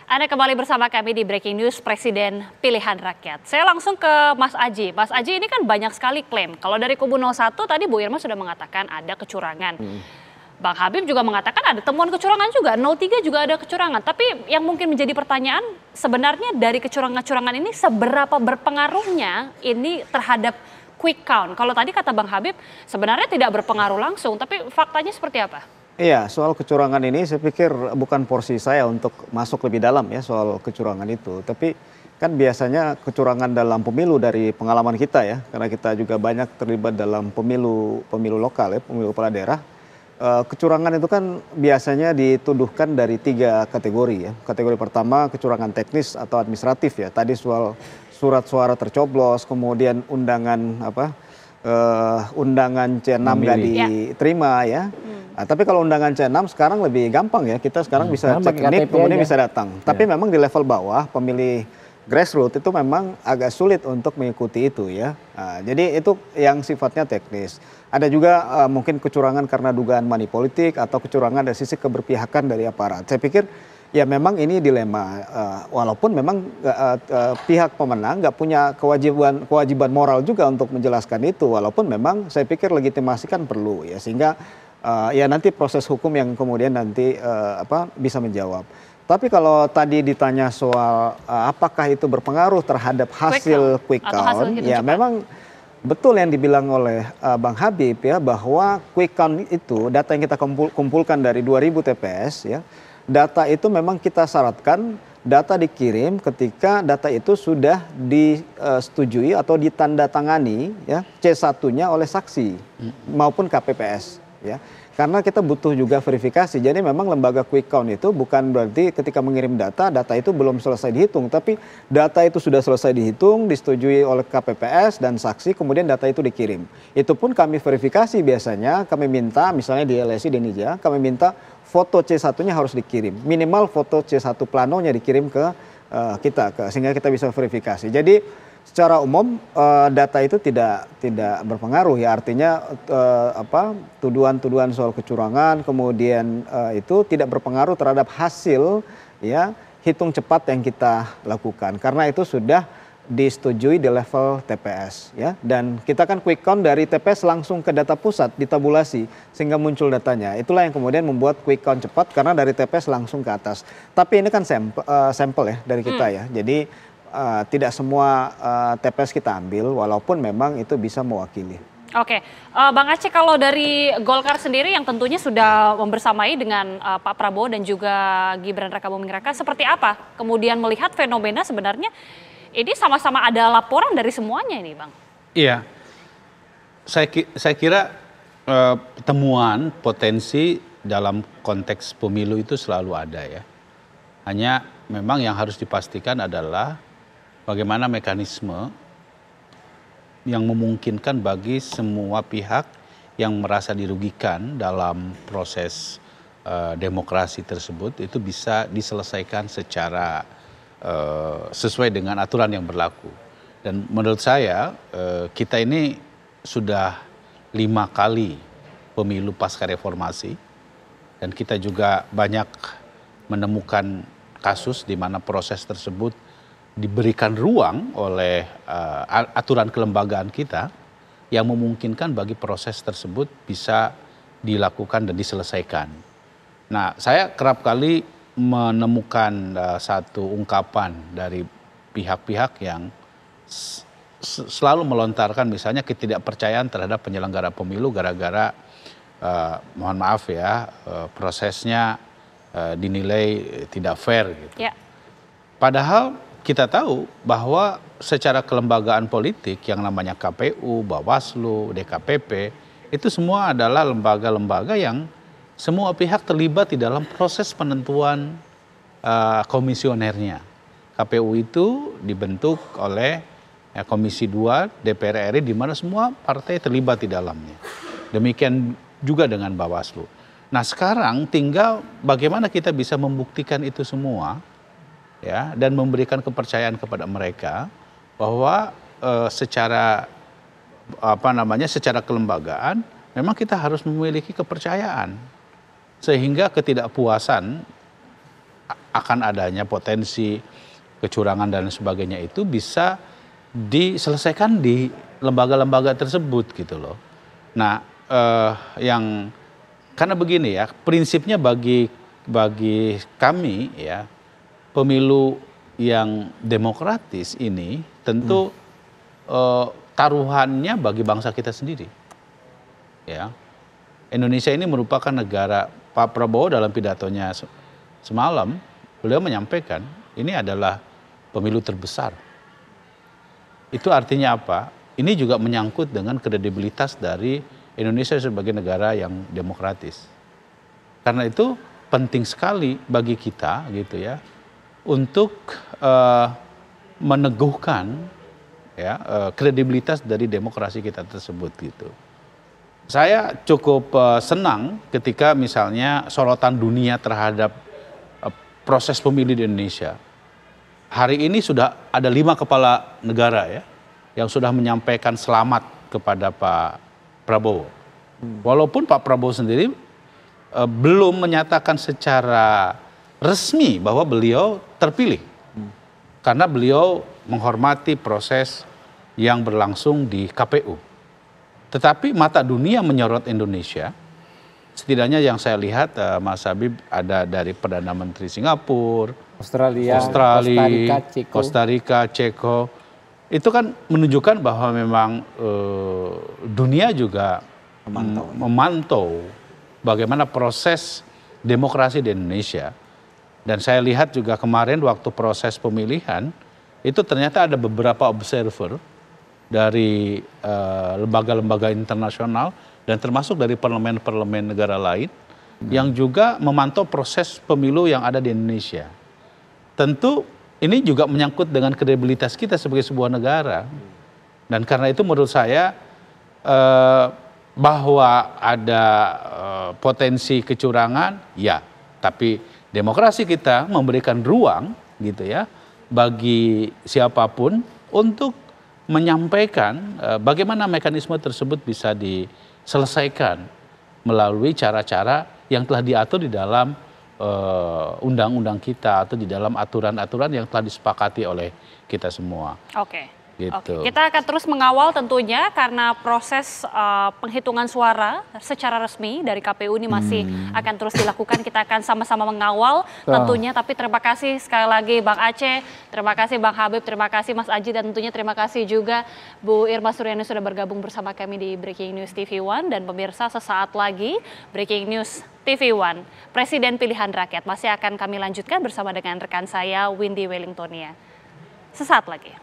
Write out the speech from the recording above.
Anda kembali bersama kami di Breaking News Presiden Pilihan Rakyat. Saya langsung ke Mas Aji. Mas Aji, ini kan banyak sekali klaim. Kalau dari kubu 01 tadi Bu Irma sudah mengatakan ada kecurangan. Bang Habib juga mengatakan ada temuan kecurangan juga. 03 juga ada kecurangan. Tapi yang mungkin menjadi pertanyaan sebenarnya dari kecurangan-kecurangan ini seberapa berpengaruhnya ini terhadap quick count. Kalau tadi kata Bang Habib sebenarnya tidak berpengaruh langsung. Tapi faktanya seperti apa? Iya, soal kecurangan ini saya pikir bukan porsi saya untuk masuk lebih dalam ya soal kecurangan itu. Tapi kan biasanya kecurangan dalam pemilu dari pengalaman kita ya, karena kita juga banyak terlibat dalam pemilu lokal ya, pemilu kepala daerah. Kecurangan itu kan biasanya dituduhkan dari 3 kategori ya. Kategori pertama kecurangan teknis atau administratif ya. Tadi soal surat suara tercoblos, kemudian undangan undangan C6 nggak diterima ya. Nah, tapi kalau undangan C6 sekarang lebih gampang ya, kita sekarang bisa cek NIK kemudian bisa datang. Tapi memang di level bawah pemilih grassroots itu memang agak sulit untuk mengikuti itu ya. Nah, jadi itu yang sifatnya teknis. Ada juga mungkin kecurangan karena dugaan money politik atau kecurangan dari sisi keberpihakan dari aparat. Saya pikir ya memang ini dilema, walaupun memang pihak pemenang nggak punya kewajiban moral juga untuk menjelaskan itu, walaupun memang saya pikir legitimasi kan perlu ya, sehingga ya nanti proses hukum yang kemudian nanti bisa menjawab. Tapi kalau tadi ditanya soal apakah itu berpengaruh terhadap hasil quick count, ya memang betul yang dibilang oleh Bang Habib ya, bahwa quick count itu data yang kita kumpulkan dari 2000 TPS ya. Data itu memang kita syaratkan data dikirim ketika data itu sudah disetujui atau ditandatangani ya C1-nya oleh saksi maupun KPPS ya. Karena kita butuh juga verifikasi. Jadi memang lembaga quick count itu bukan berarti ketika mengirim data itu belum selesai dihitung, tapi data itu sudah selesai dihitung, disetujui oleh KPPS dan saksi, kemudian data itu dikirim. Itu pun kami verifikasi biasanya, kami minta misalnya di LSI Denija, kami minta foto C1-nya harus dikirim. Minimal foto C1 planonya dikirim ke kita, sehingga kita bisa verifikasi. Jadi secara umum data itu tidak berpengaruh ya, artinya tuduhan-tuduhan soal kecurangan kemudian itu tidak berpengaruh terhadap hasil ya hitung cepat yang kita lakukan, karena itu sudah disetujui di level TPS ya, dan kita kan quick count dari TPS langsung ke data pusat ditabulasi sehingga muncul datanya. Itulah yang kemudian membuat quick count cepat karena dari TPS langsung ke atas. Tapi ini kan sampel ya dari kita ya, jadi tidak semua TPS kita ambil, walaupun memang itu bisa mewakili. Oke, Bang Aceh, kalau dari Golkar sendiri yang tentunya sudah membersamai dengan Pak Prabowo dan juga Gibran Rakabuming Raka, seperti apa kemudian melihat fenomena sebenarnya ini sama-sama ada laporan dari semuanya ini, Bang? Iya, saya kira temuan potensi dalam konteks pemilu itu selalu ada ya. Hanya memang yang harus dipastikan adalah bagaimana mekanisme yang memungkinkan bagi semua pihak yang merasa dirugikan dalam proses demokrasi tersebut itu bisa diselesaikan secara sesuai dengan aturan yang berlaku. Dan menurut saya kita ini sudah 5 kali pemilu pasca reformasi, dan kita juga banyak menemukan kasus di mana proses tersebut diberikan ruang oleh aturan kelembagaan kita yang memungkinkan bagi proses tersebut bisa dilakukan dan diselesaikan. Nah, saya kerap kali menemukan satu ungkapan dari pihak-pihak yang selalu melontarkan misalnya ketidakpercayaan terhadap penyelenggara pemilu gara-gara mohon maaf ya prosesnya dinilai tidak fair gitu. Ya. Padahal kita tahu bahwa secara kelembagaan politik yang namanya KPU, Bawaslu, DKPP itu semua adalah lembaga-lembaga yang semua pihak terlibat di dalam proses penentuan komisionernya. KPU itu dibentuk oleh Komisi 2 DPR RI di mana semua partai terlibat di dalamnya. Demikian juga dengan Bawaslu. Nah, sekarang tinggal bagaimana kita bisa membuktikan itu semua ya, dan memberikan kepercayaan kepada mereka bahwa secara secara kelembagaan memang kita harus memiliki kepercayaan. Sehingga ketidakpuasan akan adanya potensi kecurangan dan sebagainya itu bisa diselesaikan di lembaga-lembaga tersebut gitu loh. Nah, karena begini ya, prinsipnya bagi kami ya, pemilu yang demokratis ini tentu taruhannya bagi bangsa kita sendiri. Ya, Indonesia ini merupakan negara. Pak Prabowo dalam pidatonya semalam beliau menyampaikan ini adalah pemilu terbesar. Itu artinya apa? Ini juga menyangkut dengan kredibilitas dari Indonesia sebagai negara yang demokratis. Karena itu penting sekali bagi kita gitu ya untuk meneguhkan ya kredibilitas dari demokrasi kita tersebut gitu. Saya cukup senang ketika misalnya sorotan dunia terhadap proses pemilu di Indonesia. Hari ini sudah ada 5 kepala negara ya yang sudah menyampaikan selamat kepada Pak Prabowo. Walaupun Pak Prabowo sendiri belum menyatakan secara resmi bahwa beliau terpilih. Karena beliau menghormati proses yang berlangsung di KPU. Tetapi mata dunia menyorot Indonesia. Setidaknya yang saya lihat Mas Habib ada dari Perdana Menteri Singapura, Australia, Costa Rica, Ceko. Itu kan menunjukkan bahwa memang dunia juga memantau bagaimana proses demokrasi di Indonesia. Dan saya lihat juga kemarin waktu proses pemilihan, itu ternyata ada beberapa observer dari lembaga-lembaga internasional dan termasuk dari parlemen-parlemen negara lain yang juga memantau proses pemilu yang ada di Indonesia. Tentu ini juga menyangkut dengan kredibilitas kita sebagai sebuah negara. Dan karena itu menurut saya bahwa ada potensi kecurangan, ya. Tapi demokrasi kita memberikan ruang gitu ya bagi siapapun untuk menyampaikan bagaimana mekanisme tersebut bisa diselesaikan melalui cara-cara yang telah diatur di dalam undang-undang kita atau di dalam aturan-aturan yang telah disepakati oleh kita semua. Oke. Gitu. Oke. Kita akan terus mengawal tentunya karena proses penghitungan suara secara resmi dari KPU ini masih akan terus dilakukan. Kita akan sama-sama mengawal tentunya. Tapi terima kasih sekali lagi Bang Aceh, terima kasih Bang Habib, terima kasih Mas Aji, dan tentunya terima kasih juga Bu Irma Suryani sudah bergabung bersama kami di Breaking News TV One. Dan pemirsa, sesaat lagi Breaking News TV One, Presiden Pilihan Rakyat masih akan kami lanjutkan bersama dengan rekan saya Windy Wellingtonia. Sesaat lagi.